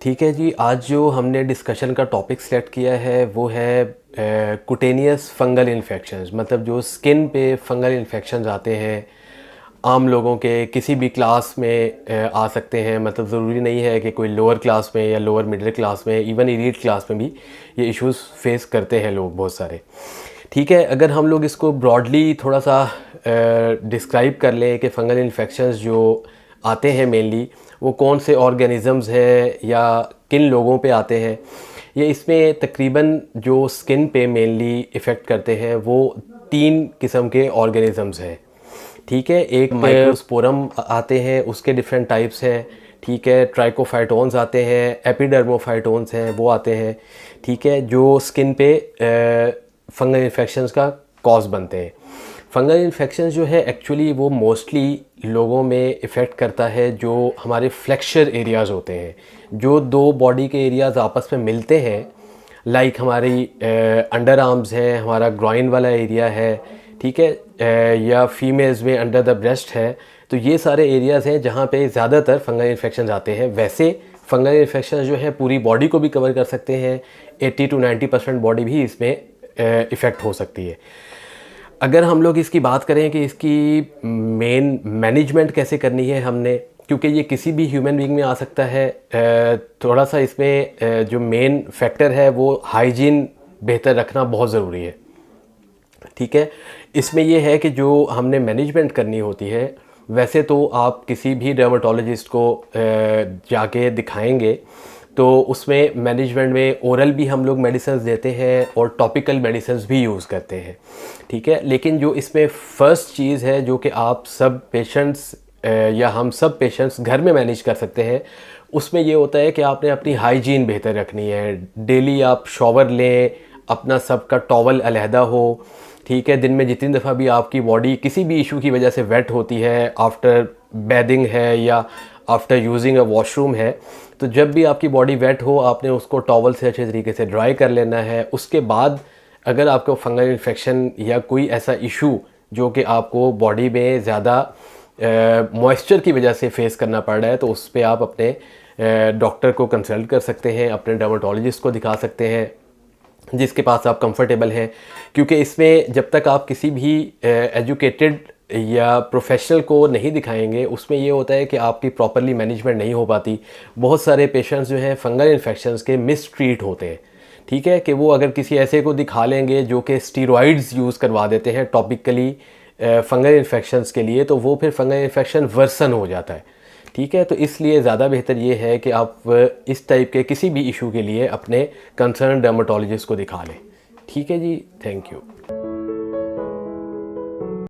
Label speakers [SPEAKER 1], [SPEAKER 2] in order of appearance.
[SPEAKER 1] ठीक है जी, आज जो हमने डिस्कशन का टॉपिक सेलेक्ट किया है वो है कुटेनियस फंगल इन्फेक्शंस। मतलब जो स्किन पे फंगल इन्फेक्शंस आते हैं आम लोगों के किसी भी क्लास में आ सकते हैं। मतलब ज़रूरी नहीं है कि कोई लोअर क्लास में या लोअर मिडिल क्लास में, इवन एलीट क्लास में भी ये इश्यूज़ फेस करते हैं लोग बहुत सारे। ठीक है, अगर हम लोग इसको ब्रॉडली थोड़ा सा डिस्क्राइब कर लें कि फंगल इन्फेक्शंस जो आते हैं मेनली वो कौन से ऑर्गेनिज़म्स हैं या किन लोगों पे आते हैं। ये इसमें तकरीबन जो स्किन पे मेनली इफ़ेक्ट करते हैं वो 3 किस्म के ऑर्गेनिज़म्स हैं। ठीक है, एक माइक्रोस्पोरम आते हैं, उसके डिफरेंट टाइप्स हैं। ठीक है, ट्राइकोफाइटोन्स आते हैं, एपिडर्मोफाइटोन्स हैं वो आते हैं। ठीक है, जो स्किन पे फंगल इन्फेक्शंस का कॉज बनते हैं। फंगल इन्फेक्शंस जो है एक्चुअली वो मोस्टली लोगों में इफ़ेक्ट करता है जो हमारे फ्लेक्सर एरियाज़ होते हैं, जो दो बॉडी के एरियाज़ आपस में मिलते हैं। लाइक हमारी अंडर आर्म्स है, हमारा ग्रॉइन वाला एरिया है, ठीक है, या फीमेल्स में अंडर द ब्रेस्ट है। तो ये सारे एरियाज़ हैं जहाँ पे ज़्यादातर फंगल इन्फेक्शन आते हैं। वैसे फंगल इन्फेक्शन जो है पूरी बॉडी को भी कवर कर सकते हैं, 80 to 90% बॉडी भी इसमें इफ़ेक्ट हो सकती है। अगर हम लोग इसकी बात करें कि इसकी मेन मैनेजमेंट कैसे करनी है हमने, क्योंकि ये किसी भी ह्यूमन बीइंग में आ सकता है, थोड़ा सा इसमें जो मेन फैक्टर है वो हाइजीन बेहतर रखना बहुत ज़रूरी है। ठीक है, इसमें ये है कि जो हमने मैनेजमेंट करनी होती है, वैसे तो आप किसी भी डर्मेटोलॉजिस्ट को जाके दिखाएंगे तो उसमें मैनेजमेंट में ओरल भी हम लोग मेडिसिन्स देते हैं और टॉपिकल मेडिसिन्स भी यूज़ करते हैं। ठीक है, लेकिन जो इसमें फ़र्स्ट चीज़ है जो कि आप सब पेशेंट्स या हम सब पेशेंट्स घर में मैनेज कर सकते हैं, उसमें ये होता है कि आपने अपनी हाइजीन बेहतर रखनी है। डेली आप शॉवर लें, अपना सबका टॉवल अलहदा हो। ठीक है, दिन में जितनी दफ़ा भी आपकी बॉडी किसी भी इशू की वजह से वेट होती है, आफ्टर बैदिंग है या आफ्टर यूजिंग अ वॉशरूम है, तो जब भी आपकी बॉडी वेट हो आपने उसको टॉवल से अच्छे तरीके से ड्राई कर लेना है। उसके बाद अगर आपको फंगल इन्फेक्शन या कोई ऐसा इशू जो कि आपको बॉडी में ज़्यादा मॉइस्चर की वजह से फेस करना पड़ रहा है, तो उस पर आप अपने डॉक्टर को कंसल्ट कर सकते हैं, अपने डर्मेटोलॉजिस्ट को दिखा सकते हैं जिसके पास आप कंफर्टेबल हैं। क्योंकि इसमें जब तक आप किसी भी एजुकेटेड या प्रोफेशनल को नहीं दिखाएंगे, उसमें ये होता है कि आपकी प्रॉपरली मैनेजमेंट नहीं हो पाती। बहुत सारे पेशेंट्स जो हैं फंगल इन्फेक्शंस के मिसट्रीट होते हैं। ठीक है, कि वो अगर किसी ऐसे को दिखा लेंगे जो कि स्टीरॉइड्स यूज़ करवा देते हैं टॉपिकली फंगल इन्फेक्शंस के लिए, तो वो फिर फंगल इन्फेक्शन वर्सन हो जाता है। ठीक है, तो इसलिए ज़्यादा बेहतर ये है कि आप इस टाइप के किसी भी इशू के लिए अपने कंसर्न डर्मेटोलॉजिस्ट को दिखा लें। ठीक है जी, थैंक यू।